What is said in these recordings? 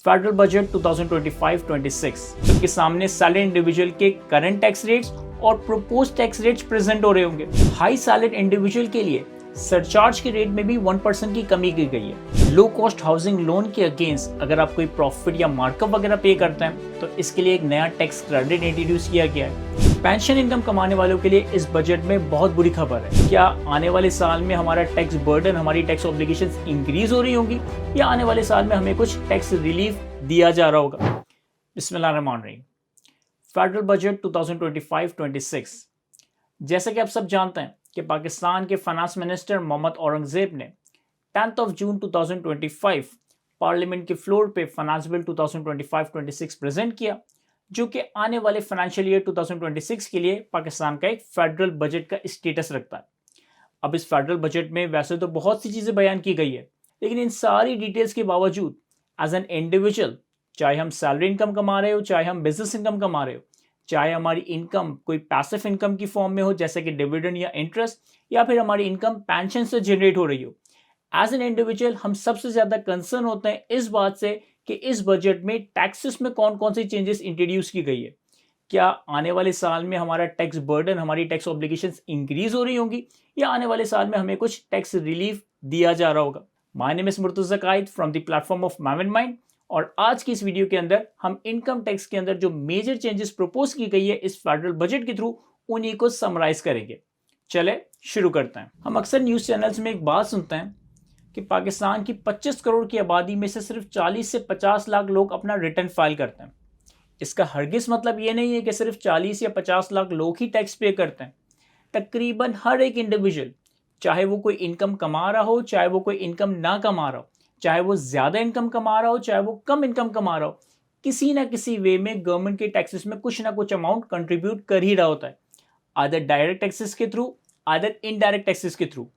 Federal budget 2025-26 के सामने salary individual के करंट टैक्स रेट्स और प्रोपोज टैक्स रेट्स प्रेजेंट हो रहे होंगे। हाई सैलरी इंडिविजुअल के लिए सरचार्ज के रेट में भी 1% की कमी की गई है। लो कॉस्ट हाउसिंग लोन के अगेंस्ट अगर आप कोई प्रॉफिट या मार्कअप वगैरह पे करते हैं तो इसके लिए एक नया टैक्स क्रेडिट इंट्रोड्यूस किया गया है। पेंशन इनकम कमाने वालों के लिए इस बजट में बहुत बुरी खबर है। क्या आने वाले साल में हमारा टैक्स बर्डन, हमारी टैक्स ऑब्लिगेशंस इंक्रीज हो रही होंगी या आने वाले साल में हमें कुछ टैक्स रिलीफ दिया जा रहा होगा? बिस्मिल्लाहिर्रहमानिर्रहीम। फेडरल बजट 2025-26 जैसा कि आप सब जानते हैं कि पाकिस्तान के फाइनेंस मिनिस्टर मोहम्मद औरंगजेब ने 10 जून 2025 पार्लियामेंट के फ्लोर पे फाइनेंस बिल 2025-26 प्रेजेंट किया, जो कि आने वाले फाइनेंशियल ईयर 2026 के लिए पाकिस्तान का एक फेडरल बजट का स्टेटस रखता है। अब इस फेडरल बजट में वैसे तो बहुत सी चीज़ें बयान की गई है, लेकिन इन सारी डिटेल्स के बावजूद एज एन इंडिविजुअल, चाहे हम सैलरी इनकम कमा रहे हो, चाहे हम बिजनेस इनकम कमा रहे हो, चाहे हमारी इनकम कोई पैसिव इनकम की फॉर्म में हो जैसे कि डिविडेंड या इंटरेस्ट, या फिर हमारी इनकम पेंशन से जनरेट हो रही हो, एज एन इंडिविजुअल हम सबसे ज़्यादा कंसर्न होते हैं इस बात से कि इस बजट में टैक्सेस में कौन कौन सी चेंजेस इंट्रोड्यूस की गई है। क्या आने वाले साल में हमारा टैक्स बर्डन, हमारी टैक्स ऑब्लिगेशंस इंक्रीज हो रही होंगी या आने वाले साल में हमें कुछ टैक्स रिलीफ दिया जा रहा होगा? My name is Murtaza Quaid from the platform of ma'am and mind, और आज की इस वीडियो के अंदर हम इनकम टैक्स के अंदर जो मेजर चेंजेस प्रपोज की गई है इस फेडरल बजट के थ्रू, उन्हीं को समराइज करेंगे। चले शुरू करते हैं। हम अक्सर न्यूज़ चैनल्स में एक बात सुनते हैं कि पाकिस्तान की 25 करोड़ की आबादी में से सिर्फ 40 से 50 लाख लोग अपना रिटर्न फाइल करते हैं। इसका हरगिज मतलब ये नहीं है कि सिर्फ 40 या 50 लाख लोग ही टैक्स पे करते हैं। तकरीबन हर एक इंडिविजुअल, चाहे वो कोई इनकम कमा रहा हो, चाहे वो कोई इनकम ना कमा रहा हो, चाहे वो ज़्यादा इनकम कमा रहा हो, चाहे वो कम इनकम कमा रहा हो, किसी ना किसी वे में गवर्नमेंट के टैक्सेस में कुछ ना कुछ अमाउंट कंट्रीब्यूट कर ही रहा होता है, आदर डायरेक्ट टैक्सेस के थ्रू, आदर इनडायरेक्ट टैक्सेस के थ्रू।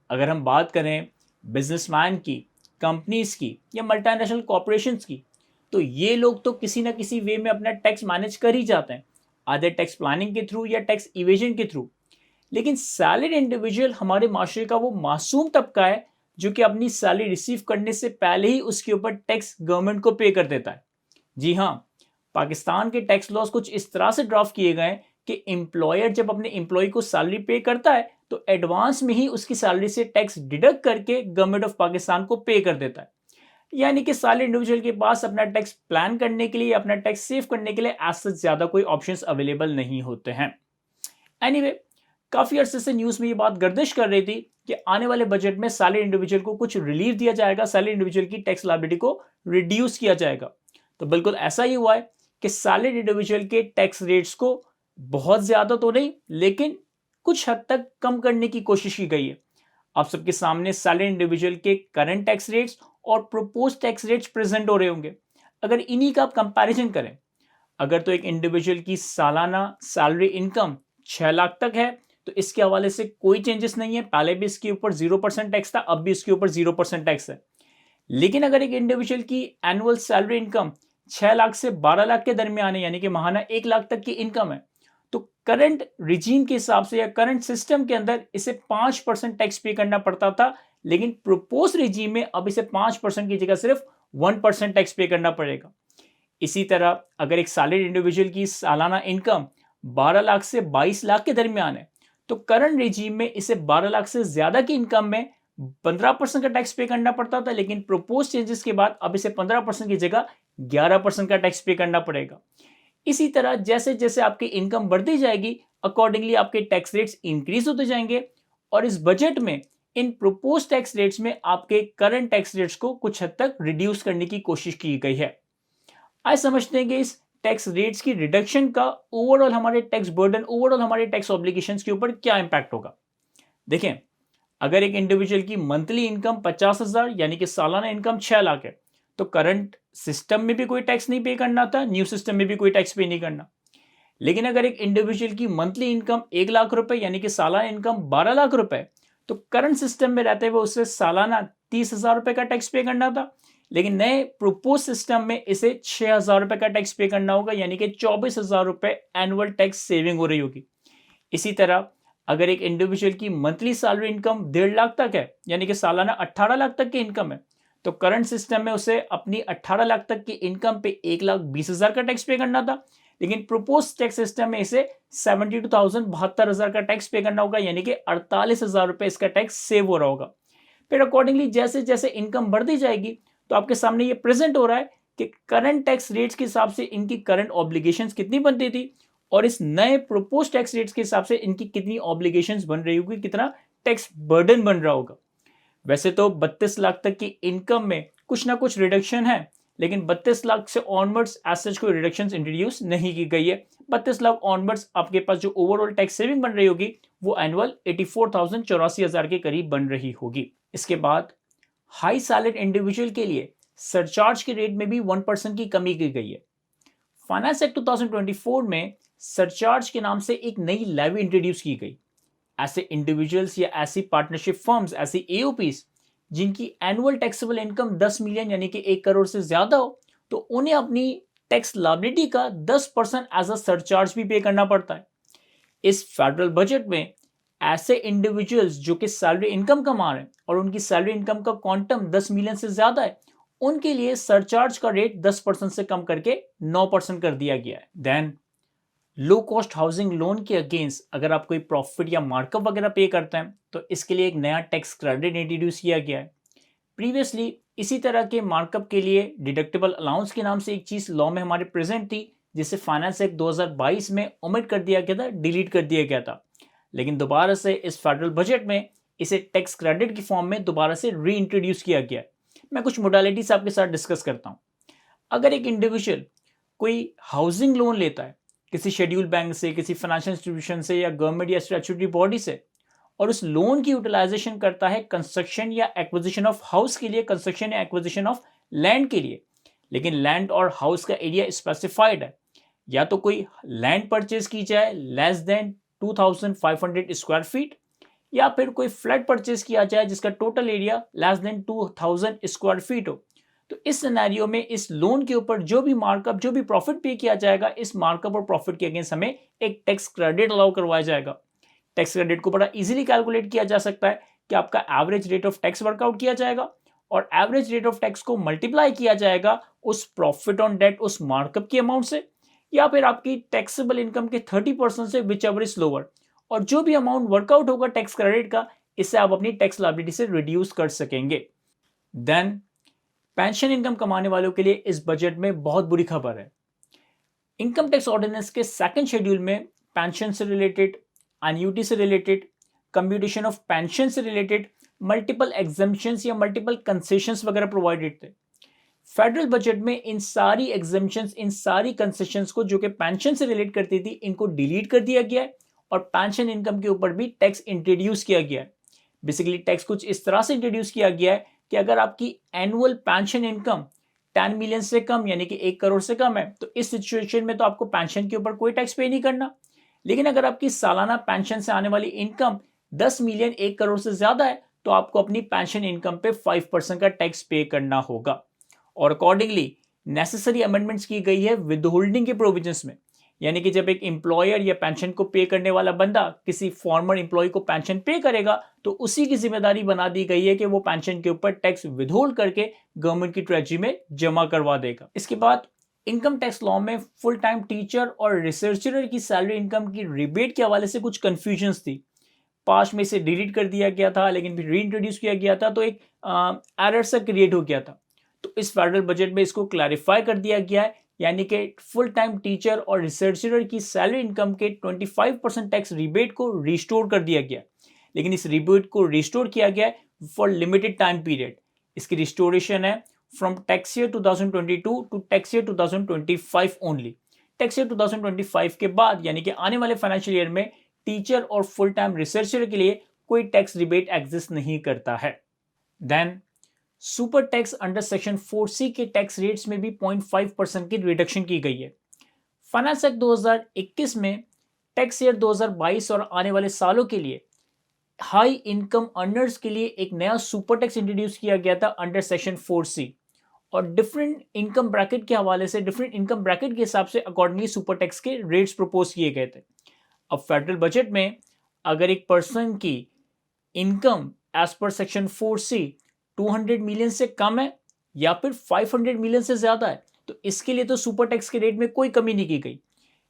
अगर हम बात करें बिजनेसमैन की, कंपनीज की या मल्टीनेशनल कॉर्पोरेशंस की, तो ये लोग तो किसी ना किसी वे में अपना टैक्स मैनेज कर ही जाते हैं, आदर टैक्स प्लानिंग के थ्रू या टैक्स इवेजन के थ्रू। लेकिन सैलरी इंडिविजुअल हमारे माशरे का वो मासूम तबका है जो कि अपनी सैलरी रिसीव करने से पहले ही उसके ऊपर टैक्स गवर्नमेंट को पे कर देता है। जी हाँ, पाकिस्तान के टैक्स लॉज कुछ इस तरह से ड्राफ्ट किए गए हैं कि एम्प्लॉयर जब अपने एम्प्लॉय को सैलरी पे करता है तो एडवांस में ही उसकी सैलरी से टैक्स डिडक्ट करके गवर्नमेंट ऑफ पाकिस्तान को पे कर देता है। यानी कि सैलरी इंडिविजुअल के पास अपना टैक्स प्लान करने के लिए, अपना टैक्स सेव करने के लिए ऐसे ज़्यादा कोई ऑप्शंस अवेलेबल नहीं होते हैं। एनीवे, काफ़ी अरसे से न्यूज़ में ये बात गर्दिश कर रही थी कि आने वाले बजट में सैलरी इंडिविजुअल को कुछ रिलीफ दिया जाएगा, सैलरी इंडिविजुअल की टैक्स लायबिलिटी को रिड्यूस किया जाएगा। तो बिल्कुल ऐसा ही हुआ है कि सैलरी इंडिविजुअल के टैक्स रेट्स को बहुत ज़्यादा तो नहीं, लेकिन कुछ हद तक कम करने की कोशिश की गई है। आप सबके सामने सैलरी इंडिविजुअल के करंट टैक्स रेट्स और प्रोपोज टैक्स रेट्स प्रेजेंट हो रहे होंगे। अगर इन्हीं का आप कंपैरिजन करें, अगर तो एक इंडिविजुअल की सालाना सैलरी इनकम 6 लाख तक है तो इसके हवाले से कोई चेंजेस नहीं है। पहले भी इसके ऊपर 0% टैक्स था, अब भी इसके ऊपर 0% टैक्स है। लेकिन अगर एक इंडिविजुअल की एनुअल सैलरी इनकम 6 लाख से 12 लाख के दरमियान है, यानी कि माहाना 1 लाख तक की इनकम है, तो करंट रिजीम के हिसाब से या करंट सिस्टम के अंदर इसे 5% टैक्स पे करना पड़ता था, लेकिन प्रोपोज रिजीम में अब इसे 5% की जगह सिर्फ 1% टैक्स पे करना पड़ेगा। इसी तरह अगर एक सैलरी इंडिविजुअल की सालाना इनकम 12 लाख से 22 लाख के दरमियान है तो करंट रिजीम में इसे 12 लाख से ज्यादा की इनकम में 15% का टैक्स पे करना पड़ता था, लेकिन प्रोपोज चेंजेस के बाद अब इसे 15% की जगह 11% का टैक्स पे करना पड़ेगा। इसी तरह जैसे जैसे आपकी इनकम बढ़ती जाएगी, अकॉर्डिंगली आपके टैक्स रेट्स इंक्रीज होते जाएंगे, और इस बजट में इन प्रोपोज टैक्स रेट्स में आपके करंट टैक्स रेट्स को कुछ हद तक रिड्यूस करने की कोशिश की गई है। आज समझते हैं कि इस टैक्स रेट्स की रिडक्शन का ओवरऑल हमारे टैक्स बर्डन, ओवरऑल हमारे टैक्स ऑब्लिगेशंस के ऊपर क्या इंपैक्ट होगा। देखें, अगर एक इंडिविजुअल की मंथली इनकम 50,000 यानी कि सालाना इनकम 6 लाख है तो करंट सिस्टम में भी कोई टैक्स नहीं पे करना था, न्यू सिस्टम में भी कोई टैक्स पे नहीं करना। लेकिन अगर एक इंडिविजुअल की मंथली इनकम 1 लाख रुपए यानी कि सालाना इनकम 12 लाख रुपए, तो करंट सिस्टम में रहते हुए उससे सालाना 30,000 रुपए का टैक्स पे करना था, लेकिन नए प्रोपोज सिस्टम में इसे 6,000 रुपए का टैक्स पे करना होगा, यानी कि 24,000 रुपए एनुअल टैक्स सेविंग हो रही होगी। इसी तरह अगर एक इंडिविजुअल की मंथली सैलरी इनकम 1.5 लाख तक है यानी कि सालाना 18 लाख तक की इनकम है, तो करंट सिस्टम में उसे अपनी 18 लाख तक की इनकम पे 1,20,000 का टैक्स पे करना था, लेकिन प्रोपोज टैक्स सिस्टम में इसे 72,072 का टैक्स पे करना होगा, यानी कि 48,000 रुपए इसका टैक्स सेव हो रहा होगा। फिर अकॉर्डिंगली जैसे जैसे इनकम बढ़ती जाएगी तो आपके सामने ये प्रेजेंट हो रहा है कि करंट टैक्स रेट्स के हिसाब से इनकी करंट ऑब्लिगेशंस कितनी बनती थी और इस नए प्रोपोज टैक्स रेट्स के हिसाब से इनकी कितनी ऑब्लिगेशंस बन रही होगी, कितना टैक्स बर्डन बन रहा होगा। वैसे तो 32 लाख तक की इनकम में कुछ ना कुछ रिडक्शन है, लेकिन 32 लाख से ऑनवर्ड्स एज सच कोई रिडक्शंस इंट्रोड्यूस नहीं की गई है। 32 लाख ऑनवर्ड्स आपके पास जो ओवरऑल टैक्स सेविंग बन रही होगी वो एनुअल 84,084 के करीब बन रही होगी। इसके बाद हाई सैलरीड इंडिविजुअल के लिए सरचार्ज के रेट में भी 1% की कमी की गई है। फाइनेंस एक्ट 2024 में सरचार्ज के नाम से एक नई लेवी इंट्रोड्यूस की गई। ऐसे इंडिविजुअल्स या ऐसी पार्टनरशिप फर्म्स, ऐसी एओपीज जिनकी एनुअल टैक्सेबल इनकम 10 मिलियन यानी कि 1 करोड़ से ज्यादा हो, तो उन्हें अपनी टैक्स लायबिलिटी का 10% एज अ सरचार्ज भी पे करना पड़ता है। इस फेडरल बजट में ऐसे इंडिविजुअल्स जो कि सैलरी इनकम कमा रहे हैं और उनकी सैलरी इनकम का क्वांटम 10 मिलियन से ज्यादा है, उनके लिए सरचार्ज का रेट 10% से कम करके 9% कर दिया गया है। Then low cost housing loan के अगेंस्ट अगर आप कोई प्रॉफिट या मार्कअप वगैरह पे करते हैं तो इसके लिए एक नया टैक्स क्रेडिट इंट्रोड्यूस किया गया है। प्रीवियसली इसी तरह के मार्कअप के लिए डिडक्टेबल अलाउंस के नाम से एक चीज लॉ में हमारे प्रेजेंट थी, जिसे फाइनेंस एक्ट 2022 में ओमिट कर दिया गया था, डिलीट कर दिया गया था। लेकिन दोबारा से इस फेडरल बजट में इसे टैक्स क्रेडिट की फॉर्म में दोबारा से री इंट्रोड्यूस किया गया है। मैं कुछ मोडालिटीज आपके साथ डिस्कस करता हूं। अगर एक इंडिविजुअल कोई हाउसिंग लोन लेता है किसी शेड्यूल बैंक से, किसी फाइनेंशियल इंस्टीट्यूशन से या गवर्नमेंट या स्टैट्यूटरी बॉडी से, और उस लोन की यूटिलाइजेशन करता है कंस्ट्रक्शन या एक्विजिशन ऑफ हाउस के लिए, कंस्ट्रक्शन या एक्विजिशन ऑफ लैंड के लिए, लेकिन लैंड और हाउस का एरिया स्पेसिफाइड है, या तो कोई लैंड परचेज की जाए लेस देन 2,500 स्क्वायर फीट, या फिर कोई फ्लैट परचेज किया जाए जिसका total area less than 2,000 square feet हो, तो इस सिनेरियो में इस लोन के ऊपर जो भी मार्कअप, जो भी प्रॉफिट पे किया जाएगा, इस मार्कअप और प्रॉफिट के अगेंस्ट हमें एक टैक्स क्रेडिट अलाउ करवाया जाएगा। टैक्स क्रेडिट को बड़ा इजीली कैलकुलेट किया जा सकता है कि आपका average rate of tax workout किया जाएगा और एवरेज रेट ऑफ टैक्स को मल्टीप्लाई किया जाएगा उस प्रॉफिट ऑन डेट, उस मार्कअप की अमाउंट से, या फिर आपकी टैक्सेबल इनकम के 30% से विच एवर इज लोअर, और जो भी अमाउंट वर्कआउट होगा टैक्स क्रेडिट का, इससे आप अपनी टैक्स लायबिलिटी से रिड्यूस कर सकेंगे। देन पेंशन इनकम कमाने वालों के लिए इस बजट में बहुत बुरी खबर है। इनकम टैक्स ऑर्डिनेंस के सेकंड शेड्यूल में पेंशन से रिलेटेड, एन्युटी से रिलेटेड, कंप्यूटेशन ऑफ पेंशन से रिलेटेड मल्टीपल एग्जम्पशंस या मल्टीपल कंसेशंस वगैरह प्रोवाइडेड थे। फेडरल बजट में इन सारी एग्जम्पशंस, इन सारी कंसेशंस को जो कि पेंशन से रिलेट करती थी, इनको डिलीट कर दिया गया है और पेंशन इनकम के ऊपर भी टैक्स इंट्रोड्यूस किया गया है। बेसिकली टैक्स कुछ इस तरह से इंट्रोड्यूस किया गया है कि अगर आपकी एनुअल पेंशन इनकम 10 मिलियन से कम यानी कि 1 करोड़ से कम है, तो इस सिचुएशन में तो आपको पेंशन के ऊपर कोई टैक्स पे नहीं करना। लेकिन अगर आपकी सालाना पेंशन से आने वाली इनकम 10 मिलियन 1 करोड़ से ज्यादा है, तो आपको अपनी पेंशन इनकम पे 5% का टैक्स पे करना होगा। और अकॉर्डिंगली नेसेसरी अमेंडमेंट्स की गई है विदहोल्डिंग के प्रोविजंस में, यानी कि जब एक एम्प्लॉयर या पेंशन को पे करने वाला बंदा किसी फॉर्मर एम्प्लॉय को पेंशन पे करेगा, तो उसी की जिम्मेदारी बना दी गई है कि वो पेंशन के ऊपर टैक्स विदहोल्ड करके गवर्नमेंट की ट्रेजरी में जमा करवा देगा। इसके बाद इनकम टैक्स लॉ में फुल टाइम टीचर और रिसर्चर की सैलरी इनकम की रिबेट के हवाले से कुछ कंफ्यूजन्स थी। पास्ट में इसे डिलीट कर दिया गया था, लेकिन फिर री इंट्रोड्यूस किया गया था, तो एक एरर सा क्रिएट हो गया था। तो इस फेडरल बजट में इसको क्लैरिफाई कर दिया गया है, यानी कि फुल टाइम टीचर और रिसर्चर की सैलरी इनकम के 25% टैक्स रिबेट को रिस्टोर कर दिया गया। लेकिन इस रिबेट को रिस्टोर किया गया फॉर लिमिटेड टाइम पीरियड। इसकी रिस्टोरेशन है from tax year 2022 to tax year 2025 only. Tax year 2025 के बाद यानी कि आने वाले फाइनेंशियल ईयर में टीचर और फुल टाइम रिसर्चर के लिए कोई टैक्स रिबेट एग्जिस्ट नहीं करता है। Then super tax under section 4C के टैक्स रेट्स में भी 0.5% की रिडक्शन की गई है। फाइनेंस एक्ट 2021 में टैक्स ईयर 2022 और आने वाले सालों के लिए हाई इनकम अर्नर्स के लिए एक नया सुपर टैक्स इंट्रोड्यूस किया गया था अंडर सेक्शन 4C, और डिफरेंट इनकम ब्रैकेट के हवाले से, डिफरेंट इनकम ब्रैकेट के हिसाब से अकॉर्डिंगली सुपर टैक्स के रेट्स प्रपोज किए गए थे। अब फेडरल बजट में अगर एक पर्सन की income as per section 4C 200 million से कम है या फिर 500 मिलियन से ज़्यादा है, तो इसके लिए तो सुपर टैक्स के रेट में कोई कमी नहीं की गई।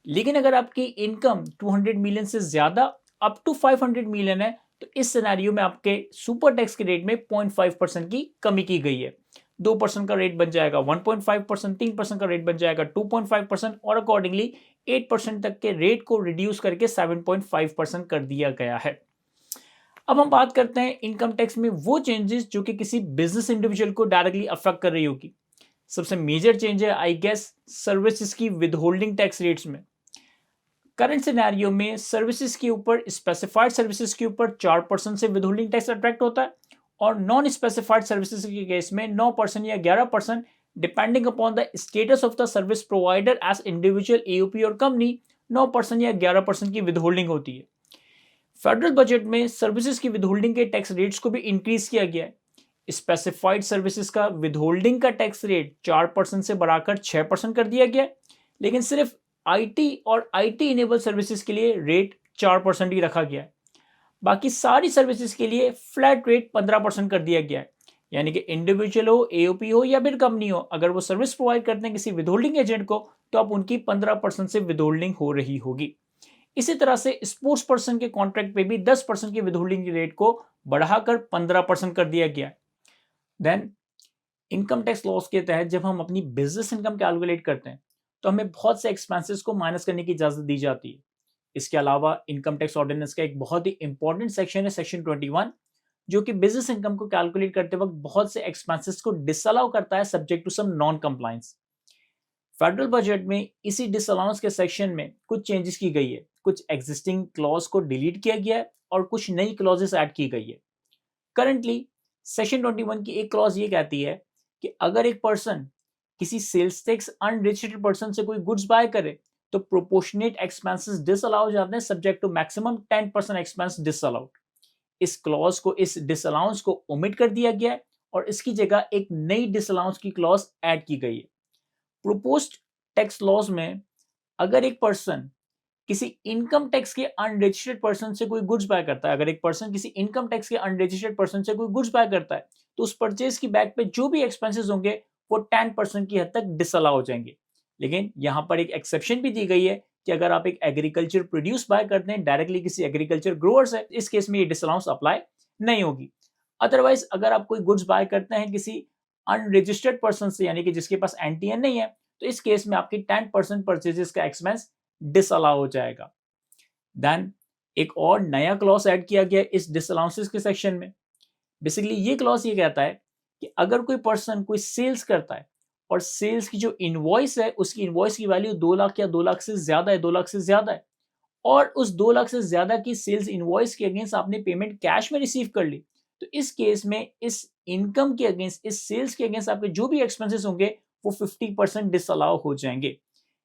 लेकिन अगर आपकी इनकम 200 मिलियन से ज़्यादा अप टू 500 मिलियन है, तो इस सिनेरियो में आपके सुपर टैक्स के रेट में 0.5% की कमी की गई है। 2% का रेट बन जाएगा 1.5%, 3% का रेट बन जाएगा 2.5% और अकॉर्डिंगली 8% तक के रेट को रिड्यूस करके 7.5% कर दिया गया है। अब हम बात करते हैं इनकम टैक्स में वो चेंजेस जो कि किसी बिजनेस इंडिविजुअल को डायरेक्टली अफेक्ट कर रही होगी। सबसे मेजर चेंज है आई गेस सर्विसेज की विदहोल्डिंग टैक्स रेट्स में। करंट सिनेरियो में सर्विसेज के ऊपर, स्पेसिफाइड सर्विसेज के ऊपर 4% से विदहोल्डिंग टैक्स अट्रैक्ट होता है और नॉन स्पेसिफाइड सर्विसेज के केस में 9% या 11% depending upon the status of the service provider as individual, AOP और कंपनी 9% या 11% की विदहोल्डिंग होती है। फेडरल बजट में सर्विसेज की विदहोल्डिंग के टैक्स रेट्स को भी इंक्रीज किया गया है। स्पेसिफाइड सर्विसेज का विदहोल्डिंग का टैक्स रेट 4% से बढ़ाकर 6% कर दिया गया है, लेकिन सिर्फ आईटी और आईटी इनेबल सर्विसेज के लिए रेट 4% ही रखा गया है। बाकी सारी सर्विसेज के लिए फ्लैट रेट 15% कर दिया गया है। यानी कि इंडिविजुअल हो, एओपी हो या फिर कंपनी हो, अगर वो सर्विस प्रोवाइड करते हैं किसी विदहोल्डिंग एजेंट को, तो अब उनकी 15% से विदहोल्डिंग हो रही होगी। इसी तरह से स्पोर्ट्स पर्सन के कॉन्ट्रैक्ट पे भी 10% की विदहोल्डिंग रेट को बढ़ाकर 15% कर दिया गया। देन इनकम टैक्स लॉस के तहत जब हम अपनी बिजनेस इनकम कैलकुलेट करते हैं तो हमें बहुत से एक्सपेंसेस को माइनस करने की इजाजत दी जाती है। इसके अलावा इनकम टैक्स ऑर्डिनेंस का एक बहुत ही इंपॉर्टेंट सेक्शन है सेक्शन 21, जो कि बिजनेस इनकम को कैलकुलेट करते वक्त बहुत से एक्सपेंसेस को डिसअलाउ करता है subject to some non compliance. Federal budget में इसी डिसअलाउंस के सेक्शन में कुछ चेंजेस की गई है, कुछ एग्जिस्टिंग क्लॉज को डिलीट किया गया है और कुछ नई क्लॉजेस ऐड की गई है। करंटली सेक्शन 21 की एक क्लॉज ये कहती है कि अगर एक पर्सन किसी सेल्स टैक्स अनरजिस्टर्ड पर्सन से कोई गुड्स बाय करे तो प्रोपोर्शनेट एक्सपेंसेस डिसअलाउ हो जाते हैं subject to maximum 10% expense disallowed. इस क्लॉज को, इस डिसअलाउंस को ओमिट कर दिया गया है और इसकी जगह एक नई डिसअलाउंस की क्लॉज ऐड की गई है। प्रोपोज्ड टैक्स लॉज में अगर एक पर्सन किसी इनकम टैक्स के अनरजिस्टर्ड पर्सन से कोई गुड्स बाय करता है, अगर एक पर्सन किसी इनकम टैक्स के अनरजिस्टर्ड पर्सन से कोई गुड्स बाय करता है, तो उस परचेज की बैक पे जो भी एक्सपेंसेस होंगे वो 10% की हद तक डिसअलाउ हो जाएंगे। लेकिन यहां पर एक एक्सेप्शन भी दी गई है कि अगर आप एक एग्रीकल्चर प्रोड्यूस बाय करते हैं डायरेक्टली किसी एग्रीकल्चर ग्रोअर से, इस केस में ये डिसअलाउंस अप्लाई नहीं होगी। अदरवाइज अगर आप कोई गुड्स बाय करते हैं किसी अनरजिस्टर्ड पर्सन से, यानी कि जिसके पास एनटीएन नहीं है, तो इस केस में आपकी 10% परचेजेस का एक्सपेंस डिसअलाउ हो जाएगा। देन एक और नया क्लॉज ऐड किया गया इस डिसअलाउंसेस के सेक्शन में। बेसिकली ये क्लॉज ये कहता है कि अगर कोई पर्सन कोई सेल्स करता है और सेल्स की जो इनवॉइस है उसकी इनवॉइस की वैल्यू 2 लाख या 2 लाख से ज्यादा है, 2 लाख से ज्यादा है, और उस 2 लाख से ज्यादा की सेल्स इनवॉइस के अगेंस्ट आपने पेमेंट कैश में रिसीव कर ली, तो इस केस में इस इनकम के अगेंस्ट, इस सेल्स के अगेंस्ट आपके जो भी एक्सपेंसेस होंगे वो 50% डिसअलाउ हो जाएंगे।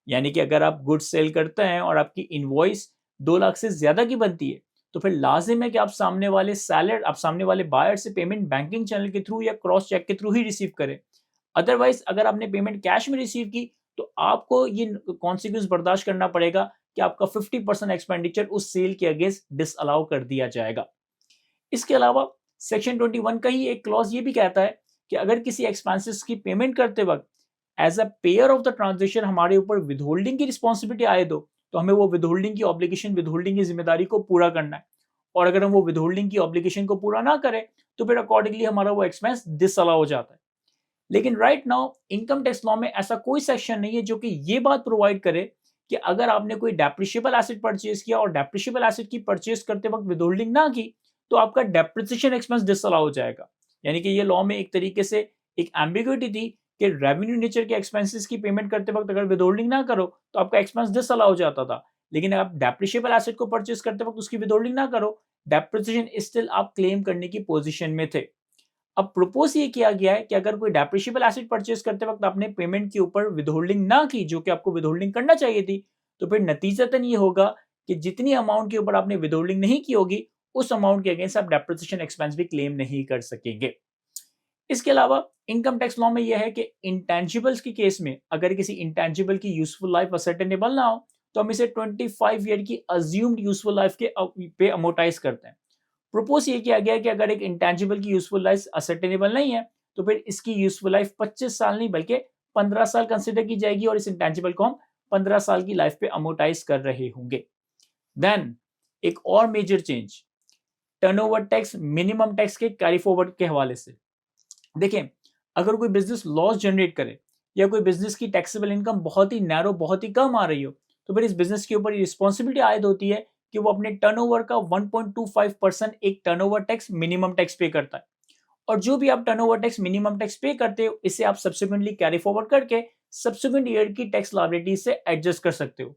यानी कि अगर आप गुड्स सेल करते हैं और आपकी इनवॉइस 2 लाख से ज्यादा की बनती है, तो फिर लाजिम है कि आप सामने वाले सेलर, आप सामने वाले बायर से पेमेंट बैंकिंग चैनल के थ्रू या क्रॉस चेक के थ्रू ही रिसीव करें। अदरवाइज अगर आपने पेमेंट कैश में रिसीव की तो आपको ये कॉन्सिक्वेंस बर्दाश्त करना पड़ेगा कि आपका 50% एक्सपेंडिचर उस सेल के अगेंस्ट डिसअलाउ कर दिया जाएगा। इसके अलावा सेक्शन 21 का ही एक क्लॉज ये भी कहता है कि अगर किसी एक्सपेंसेस की पेमेंट करते वक्त as a payer of the transaction हमारे ऊपर विदहोल्डिंग की रिस्पॉन्सिबिलिटी आए तो हमें वो विदहोल्डिंग की ऑब्लिगेशन, विदहोल्डिंग की जिम्मेदारी को पूरा करना है। और अगर हम वो विदहोल्डिंग की ऑब्लिगेशन को पूरा ना करें तो फिर अकॉर्डिंगली हमारा वो एक्सपेंस डिसअलाउ हो जाता है। लेकिन right now income tax law में ऐसा कोई सेक्शन नहीं है जो कि ये बात प्रोवाइड करे कि अगर आपने कोई डेप्रिशिएबल एसेट परचेज किया और डेप्रिशिएबल एसेट की परचेज करते वक्त विदहोल्डिंग ना की तो आपका डेप्रिसिएशन एक्सपेंस डिसअलाउ हो जाएगा। यानी कि ये लॉ में एक तरीके से एक एम्बिग्युइटी थी कि रेवेन्यू नेचर के एक्सपेंसेस की पेमेंट करते वक्त अगर विदहोल्डिंग ना करो तो आपका एक्सपेंस डिसअलाउ हो जाता था, लेकिन आप डेप्रिशिएबल एसेट को परचेज करते वक्त उसकी विदहोल्डिंग ना करो, डेप्रिसिएशन स्टिल आप क्लेम करने की पोजीशन में थे। अब प्रपोज ये किया गया है कि अगर कोई डेप्रिशिएबल एसेट परचेज करते वक्त आपने पेमेंट के ऊपर विदहोल्डिंग ना की, जो कि आपको विदहोल्डिंग करना चाहिए थी, तो फिर नतीजतन ये होगा कि जितनी अमाउंट के ऊपर आपने विदहोल्डिंग नहीं की होगी उस अमाउंट के अगेंस्ट आप डेप्रिसिएशन एक्सपेंस भी क्लेम नहीं कर सकेंगे। इसके अलावा इनकम टैक्स लॉ में यह है कि इंटेंजिबल्स के केस में अगर किसी इंटेंजिबल की यूजफुल लाइफ असर्टेनेबल ना हो तो हम इसे 25 ईयर की अज्यूम्ड यूजफुल लाइफ के पे अमोर्टाइज करते हैं। प्रपोज ये किया गया कि अगर एक इंटेंजिबल की यूजफुल लाइफ असर्टेनेबल नहीं है तो फिर इसकी यूजफुल लाइफ 25 साल नहीं बल्कि 15 साल कंसिडर की जाएगी और इस इंटेंजिबल को हम 15 साल की लाइफ पे अमोर्टाइज कर रहे होंगे। देन एक और major change turnover tax minimum tax के कैरी फॉरवर्ड के हवाले से। देखें, अगर कोई बिजनेस लॉस जनरेट करे या कोई बिजनेस की टैक्सेबल इनकम बहुत ही नैरो बहुत ही कम आ रही हो तो फिर इस बिजनेस के ऊपर रिस्पॉन्सिबिलिटी आयद होती है कि वो अपने टर्नओवर का 1.25% एक टर्नओवर टैक्स मिनिमम टैक्स पे करता है। और जो भी आप टर्नओवर टैक्स मिनिमम टैक्स पे करते हो इसे आप सब्सिक्वेंटली कैरी फॉरवर्ड करके सब्सिक्वेंट ईयर की टैक्स लायबिलिटी से एडजस्ट कर सकते हो।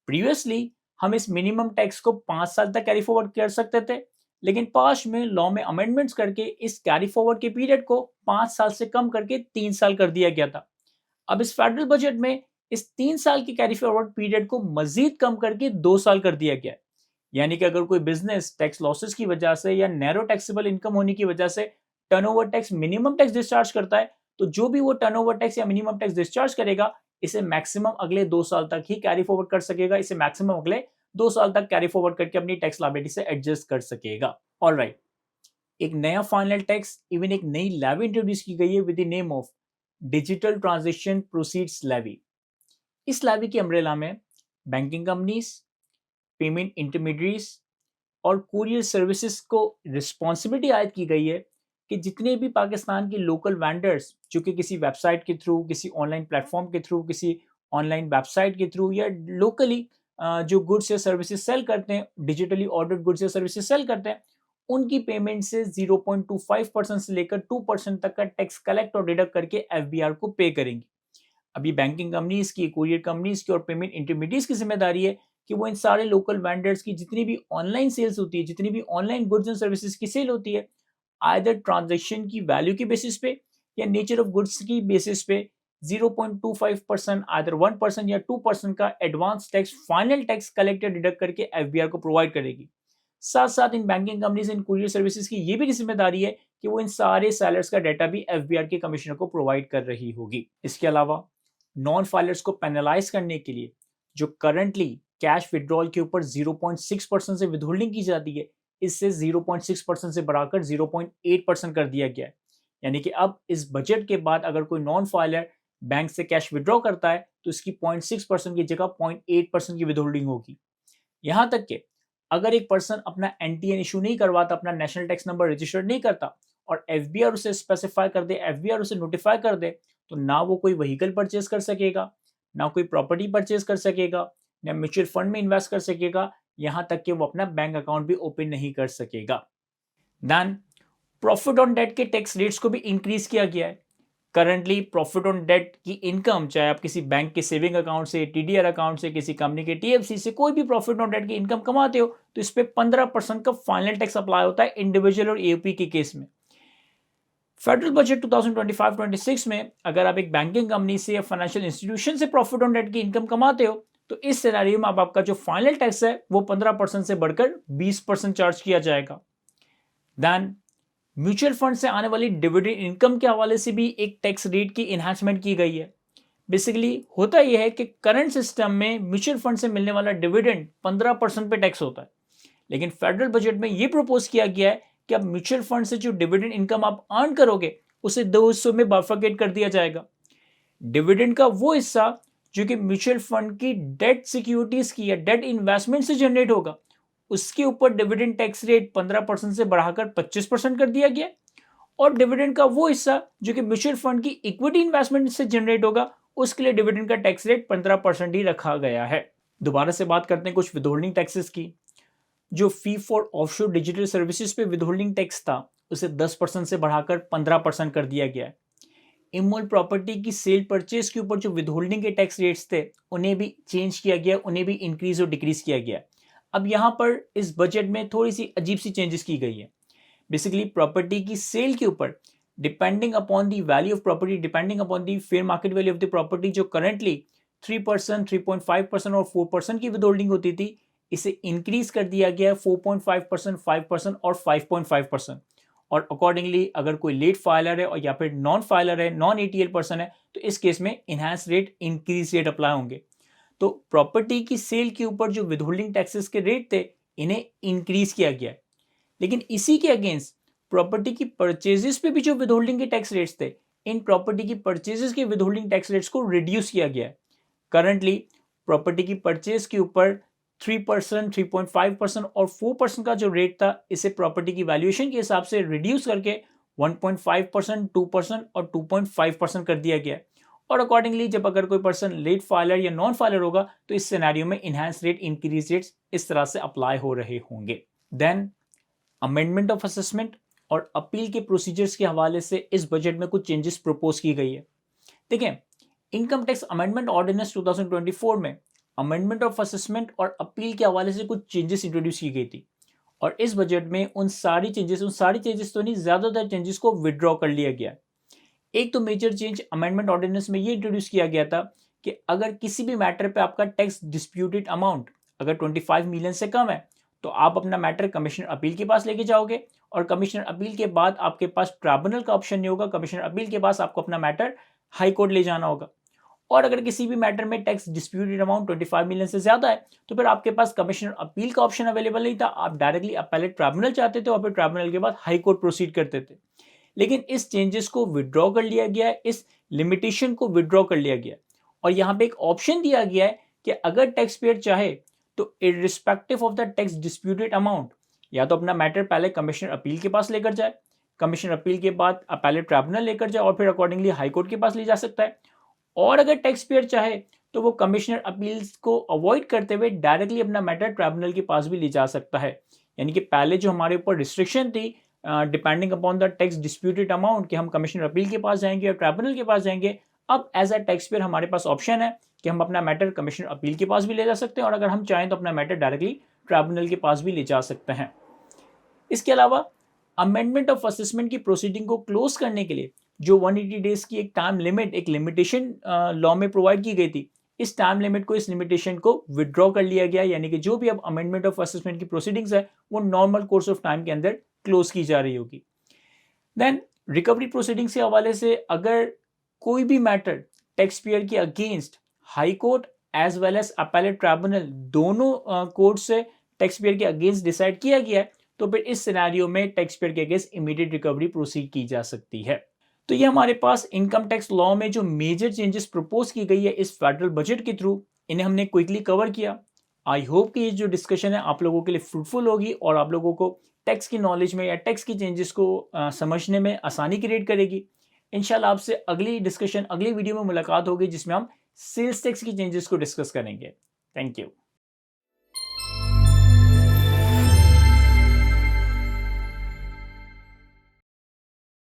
प्रीवियसली हम इस मिनिमम टैक्स को 5 साल तक कैरी फॉरवर्ड कर सकते थे, लेकिन पास्ट में लॉ में अमेंडमेंट्स करके इस कैरी फॉरवर्ड के पीरियड को 5 साल से कम करके 3 साल कर दिया गया था। अब इस फेडरल बजट में इस 3 साल की कैरी फॉरवर्ड पीरियड को मजीद कम करके 2 साल कर दिया गया है। यानी कि अगर कोई बिजनेस टैक्स लॉसेस की वजह से या नैरो टैक्सेबल इनकम होने की वजह से turnover tax minimum tax discharge करता है तो जो भी वो टर्नओवर टैक्स या मिनिमम टैक्स डिस्चार्ज करेगा इसे मैक्सिमम अगले 2 साल तक ही कैरी फॉरवर्ड कर सकेगा। इसे मैक्सिमम अगले 2 साल तक कैरी फॉरवर्ड करके अपनी टैक्स लायबिलिटी से एडजस्ट कर सकेगा। ऑलराइट, एक नया फाइनल टैक्स इवन एक नई लेवी इंट्रोड्यूस की गई है with the name of digital transaction proceeds levy. इस लेवी की अम्ब्रेला में बैंकिंग कंपनीज, पेमेंट इंटरमीडियरीज और कुरियर सर्विसेज को रिस्पॉन्सिबिलिटी आयद की गई है कि जितने भी पाकिस्तान के लोकल वेंडर्स जो कि किसी वेबसाइट के थ्रू, किसी ऑनलाइन प्लेटफॉर्म के थ्रू, किसी ऑनलाइन वेबसाइट के थ्रू या लोकली जो गुड्स या सर्विसेज सेल करते हैं, डिजिटली ऑर्डर्ड गुड्स या सर्विसेज सेल करते हैं, उनकी पेमेंट से 0.25% से लेकर 2% तक का टैक्स कलेक्ट और डिडक्ट करके एफबीआर को पे करेंगी। अभी बैंकिंग कंपनीज की, कुरियर कंपनीज की और पेमेंट इंटरमीडिएट्स की जिम्मेदारी है कि वो इन सारे लोकल वेंडर्स की जितनी भी ऑनलाइन सेल्स होती है, जितनी भी ऑनलाइन गुड्स एंड सर्विसेज की सेल होती है, आइदर ट्रांजैक्शन की वैल्यू की बेसिस पे या नेचर ऑफ गुड्स की बेसिस पे 0.25% आइदर 1% या 2% का advance tax final tax collected deduct करके एफबीआर को प्रोवाइड करेगी। साथ साथ in banking companies in courier services की ये भी जिम्मेदारी है कि वो इन सारे सेलर्स का डाटा भी एफबीआर के कमिश्नर को प्रोवाइड कर रही होगी। इसके अलावा नॉन फाइलर्स को पेनलाइज करने के लिए जो करंटली कैश विड्रॉल के ऊपर 0.6% से विदहोल्डिंग की जाती है, इससे 0.6% से बढ़ाकर 0.8% कर दिया गया है। यानी कि अब इस बजट के बाद अगर कोई नॉन फाइलर बैंक से कैश विड्रॉ करता है तो इसकी 0.6% की जगह 0.8% की विदहोल्डिंग होगी। यहाँ तक कि अगर एक पर्सन अपना एनटीएन इशू नहीं करवाता, अपना नेशनल टैक्स नंबर रजिस्टर्ड नहीं करता और एफबीआर उसे स्पेसिफाई कर दे, एफबीआर उसे नोटिफाई कर दे, तो ना वो कोई व्हीकल परचेज कर सकेगा, ना कोई प्रॉपर्टी परचेज कर सकेगा, ना म्यूचुअल फंड में इन्वेस्ट कर सकेगा, यहाँ तक कि वो अपना बैंक अकाउंट भी ओपन नहीं कर सकेगा। देन प्रॉफिट ऑन डेट के टैक्स रेट्स को भी इंक्रीज किया गया है। करंटली प्रॉफिट ऑन डेट की इनकम, चाहे आप किसी बैंक के सेविंग अकाउंट से, टीडीआर अकाउंट से, किसी कंपनी के टीएफसी से कोई भी प्रॉफिट ऑन डेट की इनकम कमाते हो तो इस पे 15% का फाइनल टैक्स अप्लाई होता है इंडिविजुअल और एओपी के केस में। फेडरल बजट 2025-26 में अगर आप एक बैंकिंग कंपनी से या फाइनेंशियल इंस्टीट्यूशन से प्रॉफिट ऑन डेट की इनकम कमाते हो तो इस सिनेरियो में अब आपका जो फाइनल टैक्स है वो 15% से बढ़कर 20% चार्ज किया जाएगा। देन म्यूचुअल फंड से आने वाली डिविडेंड इनकम के हवाले से भी एक टैक्स रेट की इन्हांसमेंट की गई है। बेसिकली होता यह है कि करंट सिस्टम में म्यूचुअल फंड से मिलने वाला डिविडेंड 15% पे टैक्स होता है, लेकिन फेडरल बजट में यह प्रपोज किया गया है कि अब म्यूचुअल फंड से जो डिविडेंड इनकम आप अर्न करोगे उसे 2 हिस्सों में बाइफरकेट कर दिया जाएगा। डिविडेंड का वो हिस्सा जो कि म्यूचुअल फंड की डेट सिक्योरिटीज की या डेट इन्वेस्टमेंट से जनरेट होगा, उसके ऊपर डिविडेंड टैक्स रेट 15% से बढ़ाकर 25% कर दिया गया। और डिविडेंड का वो हिस्सा जो कि म्यूचुअल फंड की इक्विटी इन्वेस्टमेंट से जनरेट होगा, उसके लिए डिविडेंड का टैक्स रेट 15% ही रखा गया है। दोबारा से बात करते हैं कुछ विदहोल्डिंग टैक्सेस की। जो fee for offshore digital services पे विदहोल्डिंग टैक्स था उसे 10% से बढ़ाकर 15% कर दिया गया है। इमोल प्रॉपर्टी की सेल परचेज के ऊपर जो विदहोल्डिंग के टैक्स रेट्स थे उन्हें भी चेंज किया गया, उन्हें भी इंक्रीज और डिक्रीज किया गया। अब यहाँ पर इस बजट में थोड़ी सी अजीब सी चेंजेस की गई है। बेसिकली प्रॉपर्टी की सेल के ऊपर depending upon the value of property, depending upon the fair market value of the property, जो करंटली 3%, 3.5% और 4% की विदहोल्डिंग होती थी, इसे इंक्रीज कर दिया गया है 4.5%, 5% और 5.5%। और अकॉर्डिंगली अगर कोई लेट फाइलर है और या फिर नॉन फाइलर है, नॉन एटीएल पर्सन है, तो इस केस में enhance rate, increase rate apply होंगे। तो प्रॉपर्टी की सेल के ऊपर जो विदहोल्डिंग टैक्सेस के रेट थे इन्हें इंक्रीज किया गया है। लेकिन इसी के अगेंस्ट प्रॉपर्टी की परचेजेस पे भी जो विदहोल्डिंग के टैक्स रेट्स थे, इन प्रॉपर्टी की परचेजेस के विदहोल्डिंग टैक्स रेट्स को रिड्यूस किया गया है। करंटली प्रॉपर्टी की परचेज के ऊपर 3%, 3.5% और 4% का जो रेट था, इसे प्रॉपर्टी की वैल्यूएशन के हिसाब से रिड्यूस करके 1.5%, 2% और 2.5% कर दिया गया है। और अकॉर्डिंगली जब अगर कोई पर्सन लेट फाइलर या नॉन फाइलर होगा तो इस सिनेरियो में इनहैंस रेट, इंक्रीज रेट्स इस तरह से अप्लाई हो रहे होंगे। देन अमेंडमेंट ऑफ असेसमेंट और अपील के प्रोसीजर्स के हवाले से इस बजट में कुछ चेंजेस प्रपोज की गई है। देखिए, इनकम टैक्स अमेंडमेंट ऑर्डिनेंस 2024 में अमेंडमेंट ऑफ असेसमेंट और अपील के हवाले से कुछ चेंजेस इंट्रोड्यूस की गई थी, और इस बजट में उन सारी चेंजेस तो नहीं, ज्यादातर चेंजेस को विड्रॉ कर लिया गया। एक तो मेजर चेंज अमेंडमेंट ऑर्डिनेंस में ये इंट्रोड्यूस किया गया था कि अगर किसी भी मैटर पे आपका टैक्स डिस्प्यूटेड अमाउंट अगर 25 मिलियन से कम है तो आप अपना मैटर कमिश्नर अपील के पास लेके जाओगे, और कमिश्नर अपील के बाद आपके पास ट्राइब्यूनल का ऑप्शन नहीं होगा। कमिश्नर अपील के पास आपको अपना मैटर हाई कोर्ट ले जाना होगा। और अगर किसी भी मैटर में टैक्स डिस्प्यूटेड अमाउंट 25 मिलियन से ज्यादा है तो फिर आपके पास कमिश्नर अपील का ऑप्शन अवेलेबल नहीं था, आप डायरेक्टली अपीलेट ट्राइब्यूनल चाहते थे और फिर ट्राइब्यूनल के बाद हाई कोर्ट प्रोसीड करते थे। लेकिन इस चेंजेस को विड्रॉ कर लिया गया है, इस लिमिटेशन को विड्रॉ कर लिया गया है, और यहाँ पे एक ऑप्शन दिया गया है कि अगर टैक्स पेयर चाहे तो irrespective of the tax disputed amount या तो अपना मैटर पहले कमिश्नर अपील के पास लेकर जाए, कमिश्नर अपील के बाद अपीलेट ट्राइब्यूनल लेकर जाए और फिर अकॉर्डिंगली हाई कोर्ट के पास ले जा सकता है। और अगर टैक्स पेयर चाहे तो वो कमिश्नर अपील्स को अवॉइड करते हुए डायरेक्टली अपना मैटर ट्राइब्यूनल के पास भी ले जा सकता है। यानी कि पहले जो हमारे ऊपर रिस्ट्रिक्शन थी depending upon the tax disputed amount कि हम कमिश्नर अपील के पास जाएंगे और ट्राइब्यूनल के पास जाएंगे, अब एज अ टैक्स पेयर हमारे पास ऑप्शन है कि हम अपना मैटर कमिश्नर अपील के पास भी ले जा सकते हैं और अगर हम चाहें तो अपना मैटर डायरेक्टली ट्राइब्यूनल के पास भी ले जा सकते हैं। इसके अलावा अमेंडमेंट ऑफ असेसमेंट की प्रोसीडिंग को क्लोज करने के लिए जो 180 डेज की एक टाइम लिमिट, एक लिमिटेशन लॉ में प्रोवाइड की गई थी, इस टाइम लिमिट को, इस लिमिटेशन को विड्रॉ कर लिया गया। यानी कि जो भी अब अमेंडमेंट ऑफ असेसमेंट की प्रोसीडिंग्स है वो नॉर्मल कोर्स ऑफ टाइम के अंदर क्लोज की जा रही होगी। देन रिकवरी प्रोसीडिंग्स के हवाले से अगर कोई भी मैटर टैक्स पेयर के against high court as well as appellate tribunal दोनों कोर्ट से टैक्स पेयर के अगेंस्ट डिसाइड किया गया है तो फिर इस सिनेरियो में टैक्स पेयर के अगेंस्ट इमीडिएट रिकवरी प्रोसीड की जा सकती है। तो ये हमारे पास इनकम टैक्स लॉ में जो मेजर चेंजेस प्रपोज की गई है इस फेडरल बजट के थ्रू, इन्हें हमने क्विकली कवर किया। आई होप कि ये जो डिस्कशन है आप लोगों के लिए फ्रूटफुल होगी और आप लोगों को टैक्स की नॉलेज में या टैक्स की चेंजेस को समझने में आसानी क्रिएट करेगी। इंशाल्लाह आपसे अगली डिस्कशन, अगली वीडियो में मुलाकात होगी जिसमें हम सेल्स टैक्स की चेंजेस को डिस्कस करेंगे। Thank you.